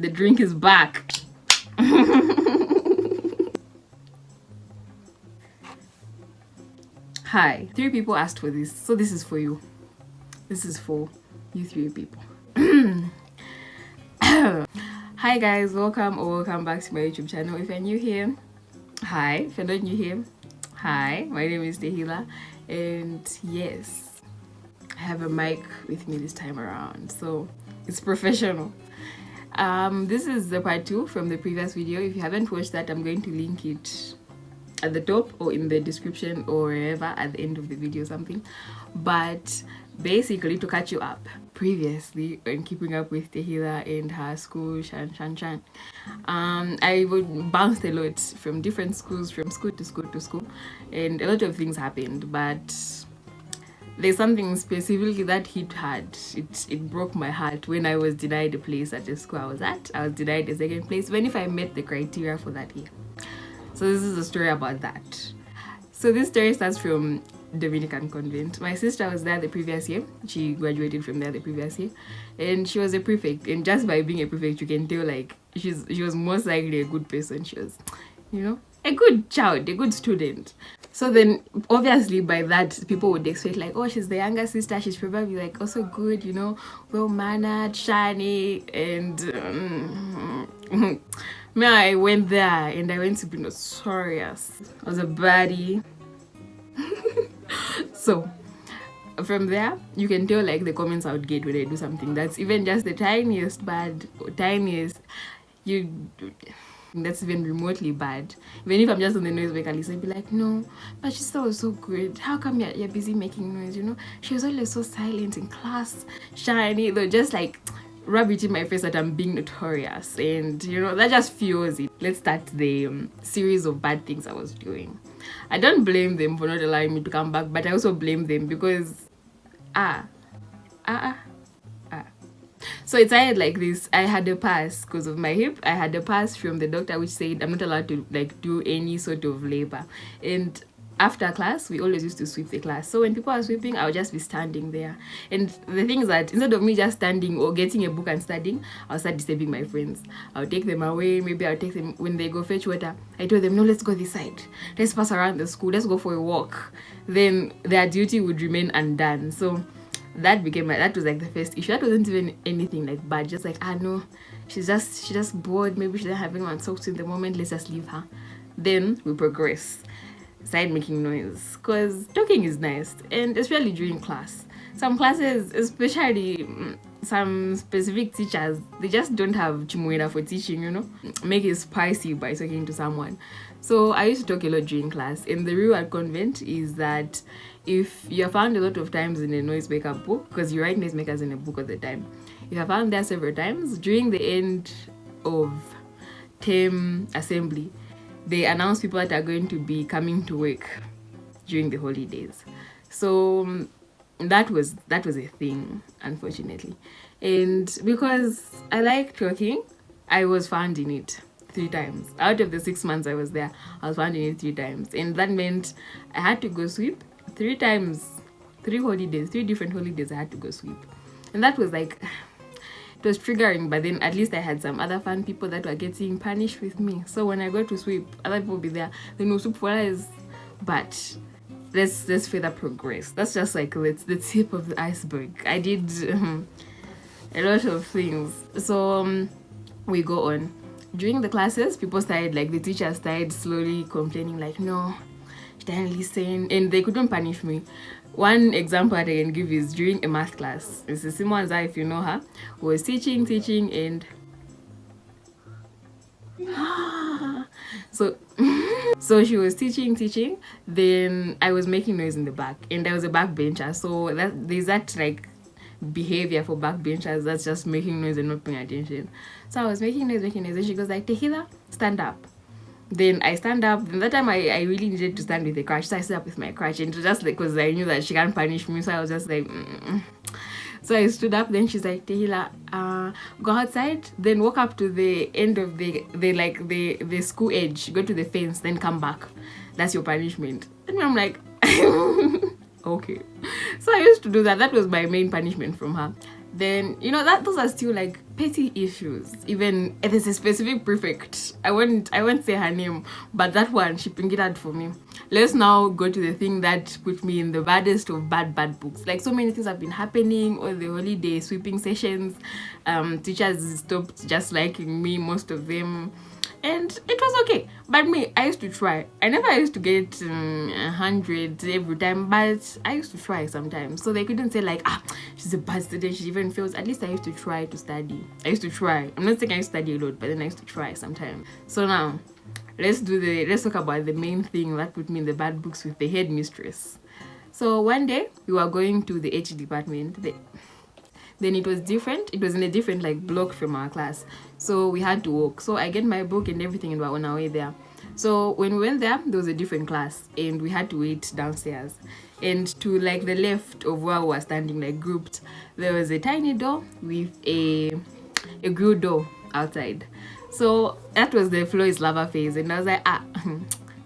The drink is back. Hi. 3 people asked for this, so this is for you. This is for you 3 people. Hi guys, welcome back to my YouTube channel. If you're new here, hi. If you're not new here, hi. My name is Tehila, and yes, I have a mic with me this time around, so it's professional. This is the part 2 from the previous video. If you haven't watched that, I'm going to link it at the top or in the description or wherever at the end of the video, something. But basically, to catch you up, previously on keeping up with Tehila and her school shan, I would bounce a lot from different schools, from school to school, and a lot of things happened. But there's something specifically that hit hard. It broke my heart when I was denied a place at the school I was at. I was denied a second place, even if I met the criteria for that year. So this is a story about that. So this story starts from Dominican convent. My sister was there the previous year. She graduated from there the previous year, and she was a prefect. And just by being a prefect, you can tell like she was most likely a good person. She was, you know, a good child, a good student. So then obviously by that people would expect like, oh, she's the younger sister, she's probably like also good, you know, well mannered, shiny, and me, I went there and I went to be notorious. I was a baddie. So from there you can tell like the comments I would get when I do something that's even just the tiniest bad, that's even remotely bad. Even if I'm just on the noise maker list, I'd be like, no, but she still was so good. How come you're busy making noise, you know? She was always so silent in class, shiny, though, just like rub it in my face that I'm being notorious. And you know, that just fuels it. Let's start the series of bad things I was doing. I don't blame them for not allowing me to come back, but I also blame them because so it started like this. I had a pass because of my hip. I had a pass from the doctor which said I'm not allowed to like do any sort of labor. And after class, we always used to sweep the class. So when people are sweeping, I would just be standing there. And the thing is that instead of me just standing or getting a book and studying, I'll start disturbing my friends. I'll take them away. Maybe I'll take them when they go fetch water. I told them, no, let's go this side. Let's pass around the school. Let's go for a walk. Then their duty would remain undone. So that was like the first issue. That wasn't even anything like bad, just like, no, she's just bored, maybe she doesn't have anyone to talk to in the moment, let's just leave her. Then we progress, start making noise, because talking is nice, and especially during class. Some classes, especially some specific teachers, they just don't have chimwena for teaching, you know, make it spicy by talking to someone. So I used to talk a lot during class, and the rule at convent is that if you're found a lot of times in a noisemaker book, because you write noisemakers in a book all the time, if you're found there several times, during the end of term assembly, they announce people that are going to be coming to work during the holidays. So that was a thing, unfortunately. And because I like talking, I was found in it 3 times. Out of the 6 months I was there, I was found in it 3 times. And that meant I had to go sweep 3 times, 3 different holidays I had to go sweep. And that was like, it was triggering, but then at least I had some other fun people that were getting punished with me. So when I go to sweep, other people will be there, they know soup for us. But let's further progress. That's just like the tip of the iceberg. I did a lot of things. So we go on. During the classes, people started, like the teachers started slowly complaining like, no, she didn't listen, and they couldn't punish me. One example that I can give is during a math class. Mrs. Simonza, if you know her, was teaching, and so she was teaching, then I was making noise in the back, and I was a backbencher, so there's that like behavior for backbenchers, that's just making noise and not paying attention. So I was making noise, and she goes like, Tehila, stand up. Then I stand up, and that time I really needed to stand with a crutch, so I stood up with my crutch, and just like, because I knew that she can't punish me, so I was just like, So I stood up, then she's like, Tehila, go outside, then walk up to the end of the school edge, go to the fence, then come back. That's your punishment. And I'm like, okay. So I used to do that. That was my main punishment from her. Then you know that those are still like petty issues. Even if there's a specific prefect, I won't say her name, but that one, she picked it out for me. Let's now go to the thing that put me in the baddest of bad books. Like, so many things have been happening, or the holiday sweeping sessions, teachers stopped just liking me, most of them, and it was okay. But me, I used to try. I never used to get 100 every time, but I used to try sometimes. So they couldn't say like, she's a bad student, she even fails. At least I used to try to study. I used to try. I'm not saying I used to study a lot, but then I used to try sometimes. So now, let's talk about the main thing that put me in the bad books with the headmistress. So one day we were going to the HE department. Then it was different. It was in a different like block from our class, so we had to walk. So I get my book and everything, and we're on our way there. So when we went there was a different class, and we had to wait downstairs. And to like the left of where we were standing, like grouped, there was a tiny door with a grill door outside. So that was the floor is lava phase, and I was like,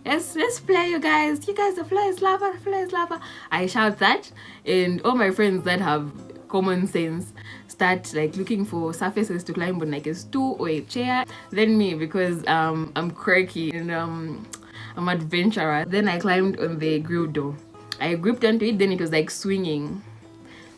let's play, you guys. The floor is lava, the floor is lava. I shout that, and all my friends that have common sense start like looking for surfaces to climb on, like a stool or a chair. Then me, because I'm quirky and I'm adventurous, then I climbed on the grill door. I gripped onto it, then it was like swinging.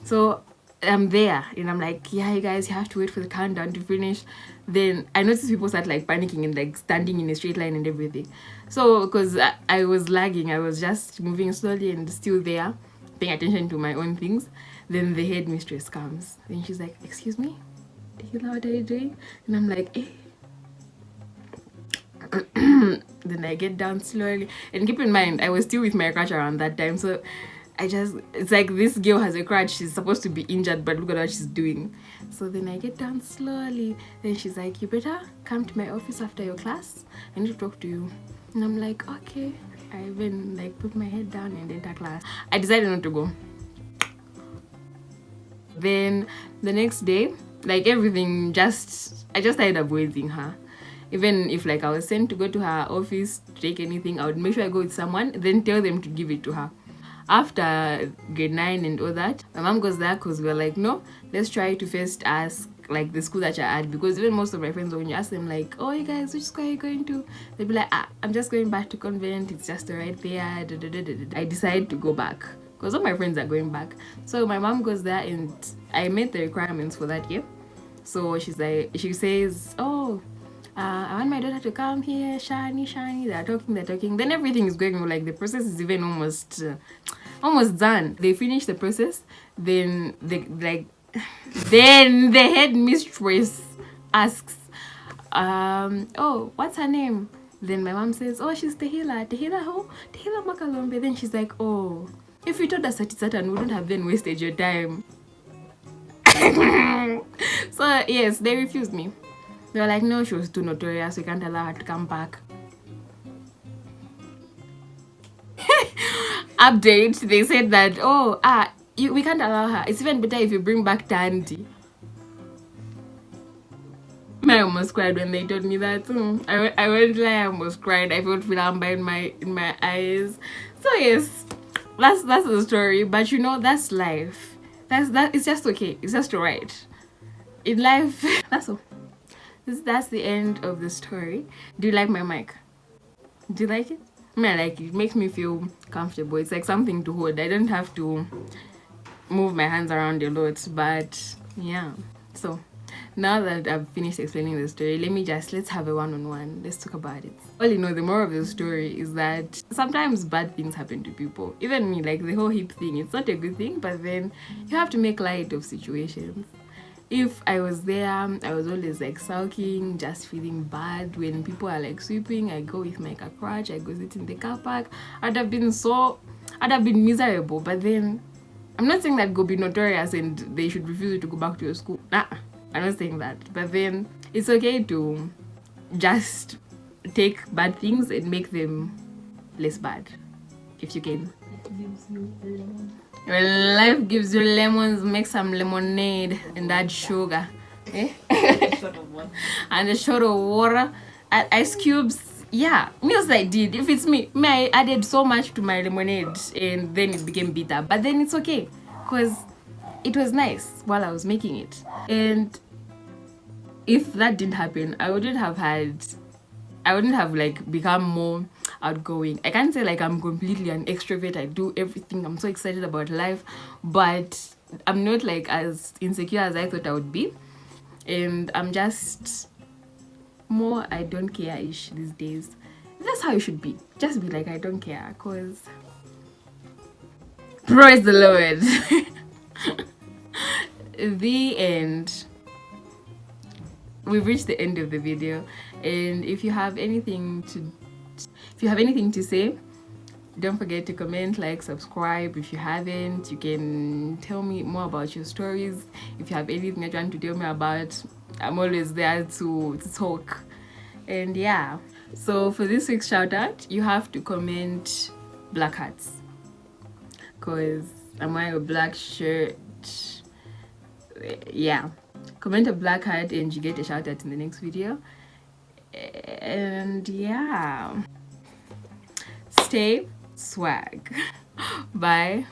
So I'm there and I'm like, yeah, you guys, you have to wait for the countdown to finish. Then I noticed people start like panicking and like standing in a straight line and everything. So because I was lagging, I was just moving slowly and still there, paying attention to my own things. Then the headmistress comes. Then she's like, excuse me, what are you doing? And I'm like, Then I get down slowly. And keep in mind, I was still with my crutch around that time. So it's like this girl has a crutch. She's supposed to be injured, but look at what she's doing. So then I get down slowly. Then she's like, you better come to my office after your class. I need to talk to you. And I'm like, okay. I even like put my head down and enter class. I decided not to go. Then the next day, like everything, I just started avoiding her. Even if like I was sent to go to her office to take anything, I would make sure I go with someone, then tell them to give it to her. After grade 9 and all that, my mom goes there because we were like, no, let's try to first ask like the school that you're at, because even most of my friends, when you ask them like, oh, you guys, which school are you going to, they'll be like, I'm just going back to convent, it's just right there. I decided to go back because all my friends are going back. So my mom goes there and I met the requirements for that year. So she says, oh, I want my daughter to come here, Shani, they're talking. Then everything is going on, like the process is even almost done. They finish the process, then the headmistress asks, oh, what's her name? Then my mom says, oh, she's Tehila who? Tehila Makalombe. Then she's like, oh, if you told us that it's that, and we wouldn't have then wasted your time. So yes, they refused me. They were like, no, she was too notorious, we can't allow her to come back. Update, they said that, oh, we can't allow her. It's even better if you bring back Tandy. I almost cried when they told me that. I won't lie, I almost cried. I felt Filamba in my eyes. So yes, that's the story. But you know, that's life. It's just okay. It's just alright. In life, that's all. That's the end of the story. Do you like my mic? Do you like it? I mean, I like it. It makes me feel comfortable. It's like something to hold. I don't have to move my hands around a lot. But yeah. So now that I've finished explaining the story, let's have a one-on-one. Let's talk about it. All you know, the moral of the story is that sometimes bad things happen to people. Even me, like the whole hip thing, it's not a good thing, but then you have to make light of situations. If I was there, I was always like sulking, just feeling bad. When people are like sweeping, I go with my crutch, I go sit in the car park. I'd have been miserable. But then I'm not saying that go be notorious and they should refuse you to go back to your school. Nah, I'm not saying that. But then it's okay to just take bad things and make them less bad, if you can. It gives you a lemon. When life gives you lemons, make some lemonade and add sugar. And a shot of water. Add ice cubes. Yeah, meals I did. If it's me, I added so much to my lemonade and then it became bitter. But then it's okay. Because it was nice while I was making it. And if that didn't happen, I wouldn't have like become more outgoing. I can't say like I'm completely an extrovert, I do everything, I'm so excited about life, but I'm not like as insecure as I thought I would be. And I'm just more I don't care-ish these days. That's how you should be. Just be like, I don't care, cause praise the Lord. The end. We've reached the end of the video, and if you have anything to say, don't forget to comment, like, subscribe. If you haven't, you can tell me more about your stories. If you have anything you're trying to tell me about, I'm always there to talk. And yeah, so for this week's shout out, you have to comment black hats, because I'm wearing a black shirt. Yeah, comment a black hat and you get a shout out in the next video. And yeah, stay swag. Bye.